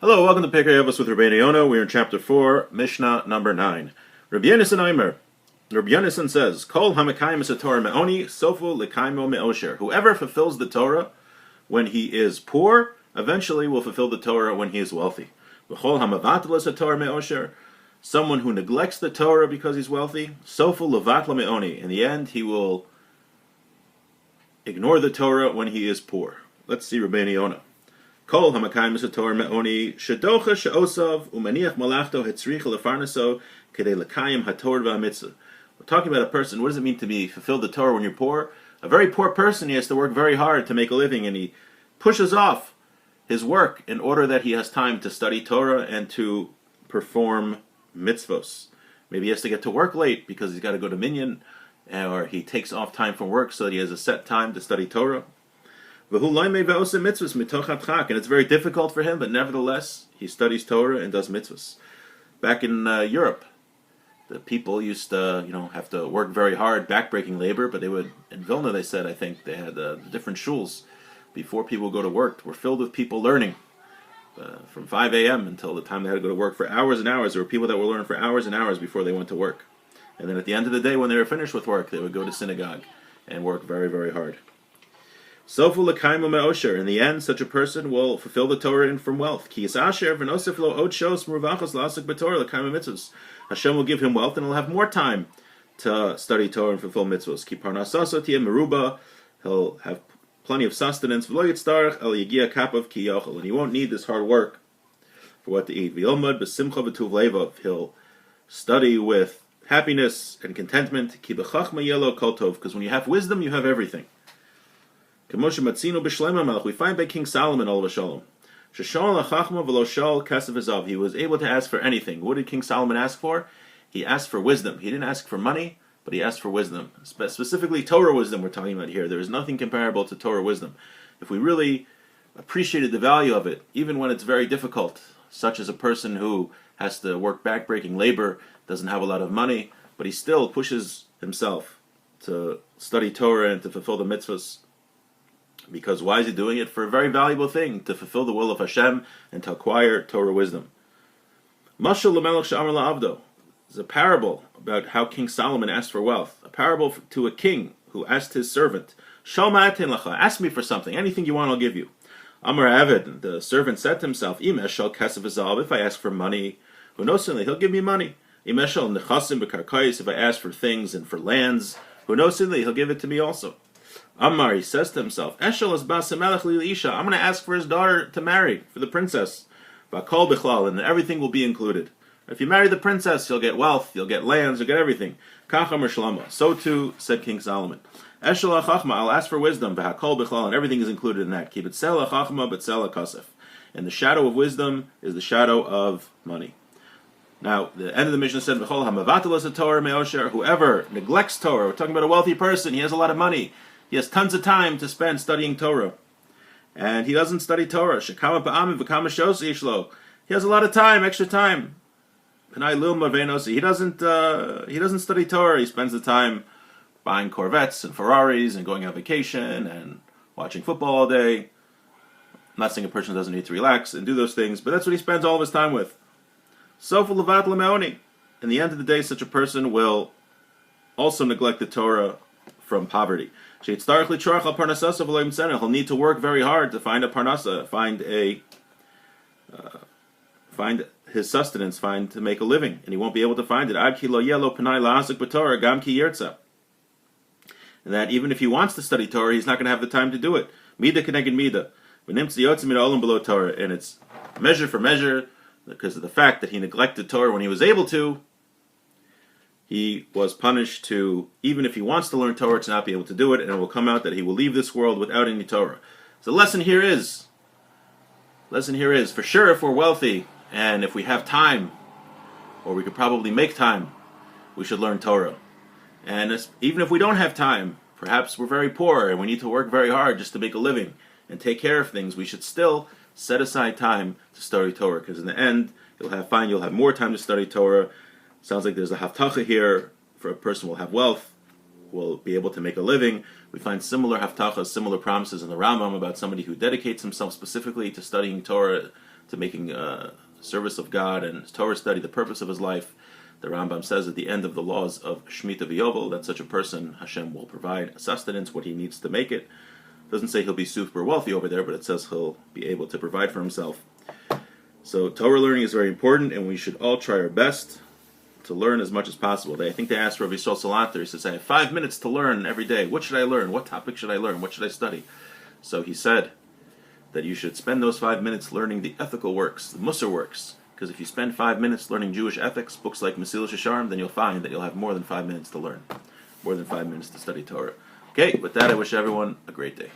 Hello, welcome to Pirkei Avos with Rabeinu Yonah. We're in chapter 4, Mishnah number 9. Rabbi Yonah says, Kol hamakayim es Torah me'oni, sofu l'kaimo me'osher. Whoever fulfills the Torah when he is poor, eventually will fulfill the Torah when he is wealthy. V'chol hamavatel es Torah me'osher. Someone who neglects the Torah because he's wealthy, sofu levatla me'oni. In the end, he will ignore the Torah when he is poor. Let's see Rabeinu Yonah. Kol hamakayim es Torah me'oni shedocha she'osav umaniach malachto hetzricha lefarnaso kedei lekayim haTorah v'hamitzvah. We're talking about a person. What does it mean to be fulfilled the Torah when you're poor? A very poor person, he has to work very hard to make a living, and he pushes off his work in order that he has time to study Torah and to perform mitzvos. Maybe he has to get to work late because he's got to go to minyan, or he takes off time from work so that he has a set time to study Torah. And it's very difficult for him, but nevertheless, he studies Torah and does mitzvahs. Back in Europe, the people used to, have to work very hard, backbreaking labor, but they would, in Vilna, they said, I think, they had different shuls before people would go to work, were filled with people learning from 5 a.m. until the time they had to go to work for hours and hours. There were people that would learn for hours and hours before they went to work. And then at the end of the day, when they were finished with work, they would go to synagogue and work very, very hard. Sofu l'kaimo me'osher. In the end, such a person will fulfill the Torah from wealth. Ki yisasher v'nosef lo od shos meruvachos la'asik b'Torah l'kaimo mitzvos. Hashem will give him wealth, and he'll have more time to study Torah and fulfill mitzvos. Ki parnasaso tiyeh meruba. He'll have plenty of sustenance. V'lo yitztarach el yigia kapav ki yochel. And he won't need this hard work for what to eat. V'yilmad b'simcha v'tuv levav. He'll study with happiness and contentment. Ki b'chachma yelo kol tov. Because when you have wisdom, you have everything. We find by King Solomon, all of a shalom. He was able to ask for anything. What did King Solomon ask for? He asked for wisdom. He didn't ask for money, but he asked for wisdom. Specifically Torah wisdom we're talking about here. There is nothing comparable to Torah wisdom. If we really appreciated the value of it, even when it's very difficult, such as a person who has to work backbreaking labor, doesn't have a lot of money, but he still pushes himself to study Torah and to fulfill the mitzvahs. Because why is he doing it? For a very valuable thing, to fulfill the will of Hashem and to acquire Torah wisdom. Mashal l'melech she'amar la'avdo is a parable about how King Solomon asked for wealth. A parable to a king who asked his servant, Shal ma'aten lacha, ask me for something, anything you want I'll give you. Amar Avid, the servant said to himself, Imesh shal kesef v'zahav, if I ask for money, hunosinli, he'll give me money. Imesh shal nechasim b'karkais, if I ask for things and for lands, hunosinli, he'll give it to me also. Amar, he says to himself, Eshel es bas melech li isha. I'm going to ask for his daughter to marry, for the princess. V'akol bichlal, and everything will be included. If you marry the princess, you'll get wealth, you'll get lands, you'll get everything. Kach Amar Shlomo. So too said King Solomon. Eshel ha'chachma, I'll ask for wisdom, v'hakol bichlal, and everything is included in that. Ki b'tzel ha'chachma b'tzel ha'kasef. And the shadow of wisdom is the shadow of money. Now, the end of the Mishnah said, V'chol ha'mavatel es Torah me'osher. Whoever neglects Torah, we're talking about a wealthy person, he has a lot of money. He has tons of time to spend studying Torah. And he doesn't study Torah. Shekama pa'amim v'kama shos ishlo. He has a lot of time, extra time. Panai lil marvenosi. He doesn't study Torah. He spends the time buying Corvettes and Ferraris and going on vacation and watching football all day. I'm not saying a person doesn't need to relax and do those things, but that's what he spends all of his time with. Sofu levat lemeoni. In the end of the day, such a person will also neglect the Torah from poverty. He'll need to work very hard to find a parnasa, find his sustenance, to make a living, and he won't be able to find it. And that even if he wants to study Torah, he's not going to have the time to do it. Mida keneged mida. And it's measure for measure, because of the fact that he neglected Torah when he was able to. He was punished to, even if he wants to learn Torah, to not be able to do it, and it will come out that he will leave this world without any Torah. So the lesson here is, for sure, if we're wealthy, and if we have time, or we could probably make time, we should learn Torah. And even if we don't have time, perhaps we're very poor, and we need to work very hard just to make a living, and take care of things, we should still set aside time to study Torah, because in the end, you'll have more time to study Torah. Sounds like there's a haftacha here for a person will have wealth, will be able to make a living. We find similar haftachas, similar promises in the Rambam about somebody who dedicates himself specifically to studying Torah, to making service of God and Torah study the purpose of his life. The Rambam says at the end of the laws of Shemitah V'Yovel that such a person, Hashem will provide sustenance, what he needs to make it. Doesn't say he'll be super wealthy over there, but it says he'll be able to provide for himself. So Torah learning is very important, and we should all try our best to learn as much as possible. I think they asked Rabbi Yisrael Salanter, he says, I have 5 minutes to learn every day. What should I learn? What topic should I learn? What should I study? So he said that you should spend those 5 minutes learning the ethical works, the Musar works. Because if you spend 5 minutes learning Jewish ethics, books like Mesilas Yesharim, then you'll find that you'll have more than 5 minutes to learn. More than 5 minutes to study Torah. Okay, with that I wish everyone a great day.